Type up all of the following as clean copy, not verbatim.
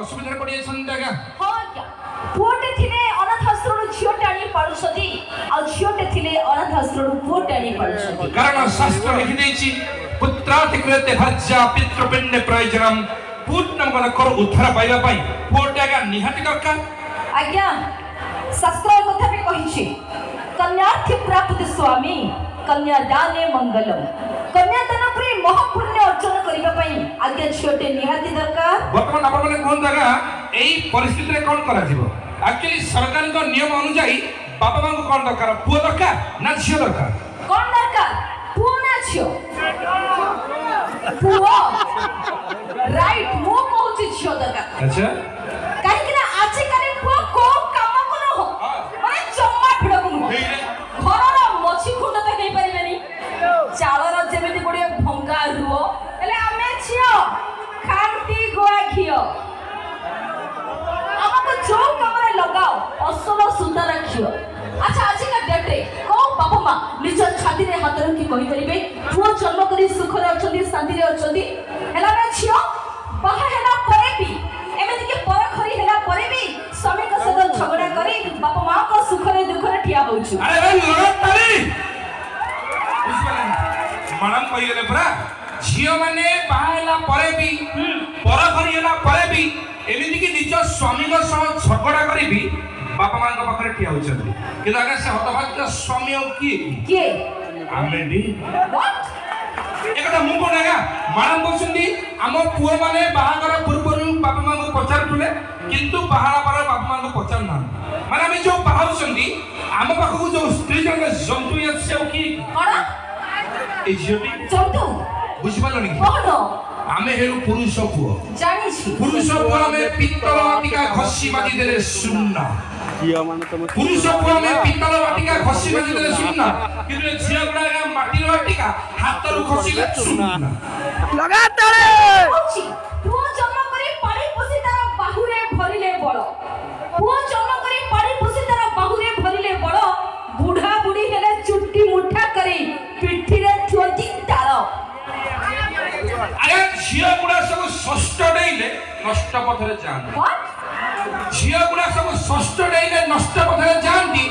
असुविधा पड़ी आज्ञा हाँ आज्ञा पुओटे थिले अनाथ आश्रम झीओटे आनी पारुछथि आ झीओटे थिले अनाथ आश्रम पुओटे आनी पारुछथि कारण शास्त्र लिखि देछि पुत्राधिकृते भज्या पितृपिण्डे प्रयोजनम पूर्ण मन कर उद्धार पाइबा पई पुओटे आज्ञा निहाती दरकार आज्ञा शास्त्र कथा भी कहिछि कन्यार्थी प्राप्ति स्वामी कन्यादाने मंगलम कन्यादान पर महापुण्य अर्जन करिबा पई आज्ञा झीओटे निहाती दरकार वर्तमान आपण माने कोन जगह एई परिस्थिति रे कोन करा जिवो एक्चुअली सरकार को नियम अनुसार बापा मां को कोन दरकार पुओ दरकार ना झियो दरकार कोन दरकार पुओ ना झियो पुओ राइट मो कहूची झियो दरकार अच्छा काहे कि ना आज काले पुओ को काम को न हो माने जम्मा भिड़ को घरर मछी खुंड तो हेई परिबेनी चालर जेमिति गुडे भंगा रुओ एले आमे छियो खांती गोआ घियो हमको जो कमरे लगाओ असलो सुंदर रखियो अच्छा आज का डेट रे को बाबा मां निज छाती रे हाथ रखी कहि परिबे पुओ जन्म करी सुख रे अछंती शांति रे अछंती हेला ना छियो बाहा हेला परे भी एमेति के पर खरी हेला परे भी स्वामी का सहित झगड़ा करी बापा मां को सुख रे दुख रे ठिया होछु अरे भाई लगत ताली मैडम कहि गेले पूरा झियो माने बाहाला परे भी पर खरी हेला परे भी एमिति कि निज स्वामी को सह झगड़ा करी भी बापा मां को पाखरे ठिया होछंती कि अगर से हतभाग्य स्वामी हो की आमे भी एकटा मु कोन आगा मैडम बोलछंती हम पुओ माने बाहागर पूर्वरु बापा मां को पचारथुले किंतु बाहाला पर बापा मां को पचार ना माने हम जो बाहाउछंती हम पाखु जो स्त्री जन जंतु ये से की कोन ए झियोटी जंतु बुझिपालनी कोन आमे हेलु पुरुष पुओ जानि छी पुरुष पुओ में पित्तल वाटिका घसी माजी देले सुन्ना पुरुष पुओ में पित्तल वाटिका घसी माजी देले सुन्ना किंतु झिया गुडा माटी वाटिका हाथ रु खसीले सुन्ना लगा तळे होची पुओ जन्म करी पानी पोसी तार बाहुरे भरिले बळ पुओ जन्म करी पानी पोसी तार बाहुरे भरिले बळ बुढा बुढी हेले चुट्टी मुठा करी पिठी रे थोजी ताळ अरे झिया गुडा सब षष्ठ डेइले नष्ट पथरे जान व्हाट झिया गुडा सब षष्ठ डेइले नष्ट पथरे जानती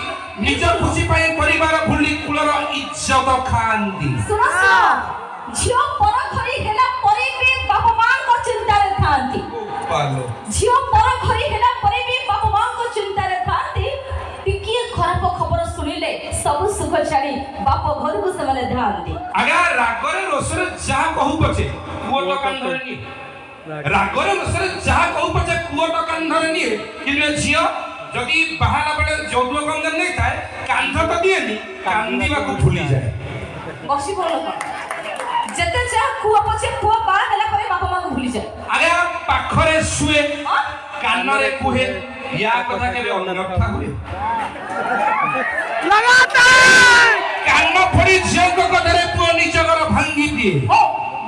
निज खुशी पाए परिवार भूली कुलर इज्जत खांती सुनो सुनो झियो पर खरी हेला परे भी बापा मां को चिंता रे थांती पालो झियो पर खरी हेला परे भी बापा मां को चिंता रे थांती टिकिए खराब खबर सुनिले सब सुख छाड़ी बाप घर को समाने ध्यान दी अगर रागरे रोसरे जा कहू पछे कुओ तो कान धरनी रागरे रोसरे जा कहू पछे कुओ तो कान धरनी किले झियो जदी बाहाला बडे जोदुआ गंगन नै थाए कांध तो दिएनी कांदीबा को भूली जाए बक्सी बोलो जते जा कुओ पछे कुओ बा हेला परे बापा मां को भूली जाए अरे पाखरे सुए कानरे कुहे या कथा केबे अनर्था हुए लगाता कान फड़ी झियो को कथरे पुओ निज घर भांगी दिए ओ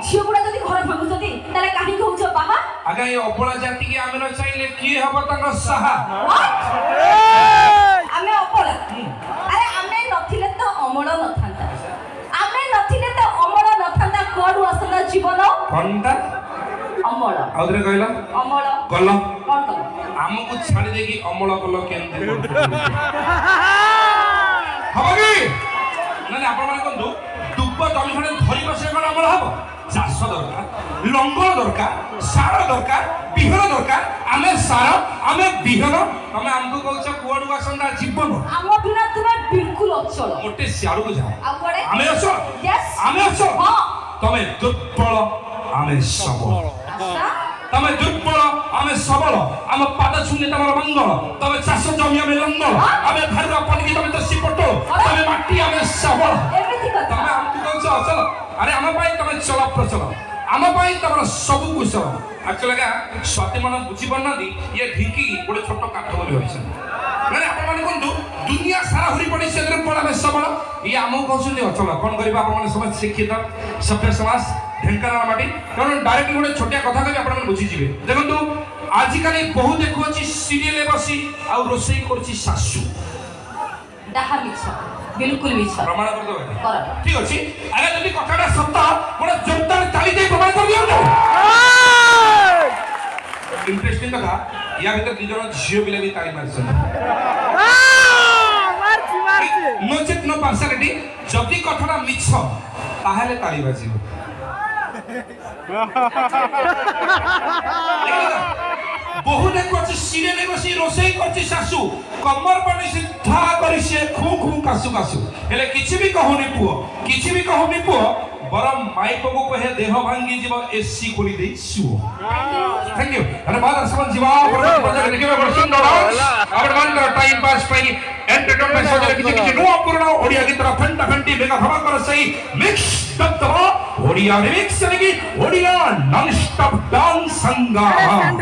झियो गुडा जदी घर भांगुचती ताले काहे कहउछ बाहा आगे ये अबला जाति के आमे न चाहिले की हबो तंग साहा आमे अबला अरे आमे नथिले तो अमळ नथांता आमे नथिले तो अमळ नथांता कोडु असला जीवन पंडा अमळ आउदरे कहला अमळ कल कोन कल हमको छाड़ी देगी अमल कल केंद्र हबगी नने आपण माने कोन दुब्ब जमी खणे धरि बसे कोन अमल हबो चाष दरकार लंगर दरकार सार दरकार बिहन दरकार आमे सार आमे बिहन तमे हमको कहछ कुआडु आसंदा जीवन आम बिना तुमे बिल्कुल अचल मोटे सियाडु जा आ पड़े आमे अछो यस आमे अछो हां तमे दुर्बल आमे सबल अच्छा तमे दुर्बल आमे सबल आम पाद छुने तमर मंगल तमे चाष जमी आमे लंगल आमे भारुआ पनकी तमे तो सिपटो तमे माटी आमे सबल एमिति कथा तमे हमको कहछ अचल अरे आम पाई तमे चल प्रचल आम पाई तमर सब कुशल एक्चुअली का स्वाति मन बुझी पड़ना दी ये ढिंकी गोटे छोट काठ बोली होइछन माने आपण माने कोन दुनिया सारा हुरी पड़ी से दुर्बल आमे सबल ये हमको कहछन अचल कोन करबा आपण माने समझ शिक्षित सभ्य समाज ढेंकानाल माटी कारण डायरेक्टली गोटे छोटिया कथा कहि आपण माने बुझी जिवे देखंतु आजिकाली बहु देखु अछि सीरियल बसी आ रोसई करछि सासू डाहा मिछ बिल्कुल मिछ प्रमाण कर दो कर ठीक अछि अरे जदी कथाटा सत्य गोटे जोरदार ताली दे प्रमाण कर दियो ইন্টারেস্টিং কথা ইয়া ভিতরে দুজন ঝিও পিলা বি তালি মারছেন নচেত নো পার্সিয়ালিটি যদি কথাটা মিছ তাহলে তালি বাজিব বহুতে করছে সিরিয়ালে বসি রোষেই করছে শাশু কমর পানি সিদ্ধা করিছে খু খু কাশু কাশু হেলে কিছু বি কহুনি পুଅ কিছু বি কহুনি পুଅ বরং মাইপকু কহে দেহ ভাঙ্গি যাব এসি খুলি দেই শুও থ্যাংক ইউ আরে বাদ আসমান জীবা পরবর্তী পর্যায়ে দেখিবে বড় সুন্দর আপন মান টাইম পাস পাই এন্টারটেইনমেন্ট সজরে কিছু কিছু নূଆ পুরনো ওড়িয়া গীতର ଫେଣ୍ଟା ଫେଣ୍ଟି ବେଗା ଧମା କର ସେଇ ମିକ୍ସ ଦବ ওড়িয়া রিমিক্স নাকি ওড়িয়া নন স্টপ ডান্স সংগ্রাম